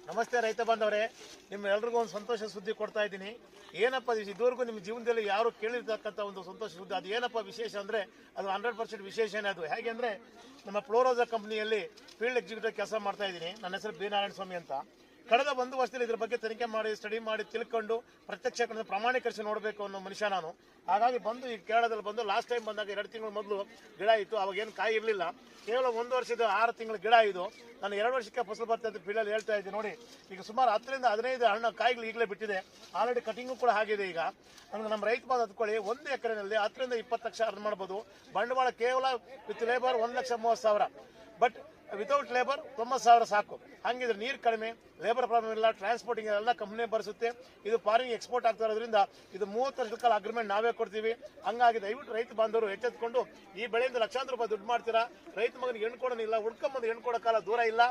ನಮಸ್ತೆ ರೈತ ಬಾಂಧವರೇ, ನಿಮ್ಮೆಲ್ಲರಿಗೂ ಒಂದು ಸಂತೋಷ ಸುದ್ದಿ ಕೊಡ್ತಾ ಇದ್ದೀನಿ. ಏನಪ್ಪ ಇದುವರೆಗೂ ನಿಮ್ಮ ಜೀವನದಲ್ಲಿ ಯಾರು ಕೇಳಿರ್ತಕ್ಕಂಥ ಒಂದು ಸಂತೋಷ ಸುದ್ದಿ. ಅದು ಏನಪ್ಪ ವಿಶೇಷ ಅಂದರೆ ಅದು 100% ವಿಶೇಷನೇ. ಅದು ಹೇಗೆ ಅಂದರೆ ನಮ್ಮ ಫ್ಲೋರೋಸಾ ಕಂಪ್ನಿಯಲ್ಲಿ ಫೀಲ್ಡ್ ಎಕ್ಸಿಕ್ಯೂಟಿವ್ ಕೆಲಸ ಮಾಡ್ತಾ ಇದ್ದೀನಿ. ನನ್ನ ಹೆಸರು ಬಿ ನಾರಾಯಣ ಸ್ವಾಮಿ ಅಂತ. ಕಳೆದ 1 ವರ್ಷದಲ್ಲಿ ಇದ್ರ ಬಗ್ಗೆ ತನಿಖೆ ಮಾಡಿ ಸ್ಟಡಿ ಮಾಡಿ ತಿಳ್ಕೊಂಡು ಪ್ರತ್ಯಕ್ಷ ಪ್ರಮಾಣೀಕರಿಸಿ ನೋಡಬೇಕು ಅನ್ನೋ ಮನುಷ್ಯ ನಾನು. ಹಾಗಾಗಿ ಬಂದು ಈ ಕೇರಳದಲ್ಲಿ ಬಂದು ಲಾಸ್ಟ್ ಟೈಮ್ ಬಂದಾಗ 2 ತಿಂಗಳ ಮೊದಲು ಗಿಡ ಇತ್ತು. ಅವಾಗ ಏನು ಕಾಯಿ ಇರಲಿಲ್ಲ, ಕೇವಲ 1 ವರ್ಷದ 6 ತಿಂಗಳ ಗಿಡ ಇದು. ನಾನು 2 ವರ್ಷಕ್ಕೆ ಫಸಲು ಬರ್ತದೆ ಅಂತ ಫೀಲ್ಡಲ್ಲಿ ಹೇಳ್ತಾ ಇದ್ದೀನಿ. ನೋಡಿ, ಈಗ ಸುಮಾರು 10 ರಿಂದ 15 ಹಣ್ಣು ಕಾಯಿಗಳು ಈಗಲೇ ಬಿಟ್ಟಿದೆ. ಆಲ್ರೆಡಿ ಕಟಿಂಗು ಕೂಡ ಆಗಿದೆ. ಈಗ ಅಂದ್ರೆ ನಮ್ಮ ರೈತ ಬಾಂಧವ ಹತ್ಕೊಳ್ಳಿ, 1 ಎಕರೆನಲ್ಲಿ 10 ರಿಂದ 20 ಲಕ್ಷ ಅರ್ನ್ ಮಾಡ್ಬೋದು. ಬಂಡವಾಳ ಕೇವಲ with labour 1,30,000, but without labour 90,000 ಸಾಕು. ಹಂಗಿದ್ರೆ ನೀರು ಕಡಿಮೆ, ಲೇಬರ್ ಪ್ರಾಬ್ಲಮ್ ಇಲ್ಲ, ಟ್ರಾನ್ಸ್ಪೋರ್ಟಿಂಗ್ ಎಲ್ಲ ಕಂಪ್ನಿ ಭರಿಸುತ್ತೆ. ಇದು ಫಾರಿನ್ ಎಕ್ಸ್ಪೋರ್ಟ್ ಆಗ್ತಾ ಇರೋದ್ರಿಂದ ಇದು 30 ವರ್ಷದ ಕಾಲ ಅಗ್ರಿಮೆಂಟ್ ನಾವೇ ಕೊಡ್ತೀವಿ. ಹಂಗಾಗಿ ದಯವಿಟ್ಟು ರೈತ ಬಾಂಧವರು ಎಚ್ಚೆತ್ಕೊಂಡು ಈ ಬೆಳೆಯಿಂದ ಲಕ್ಷಾಂತರ ರೂಪಾಯಿ ದುಡ್ಡು ಮಾಡ್ತೀರಾ. ರೈತ ಮಗನಿಗೆ ಹೆಣ್ಣು ಕೊಡೋನಿಲ್ಲ, ಹುಡ್ಕೊಂಬಂದು ಹೆಣ್ಣು ಕೊಡೋ ಕಾಲ ದೂರ ಇಲ್ಲ.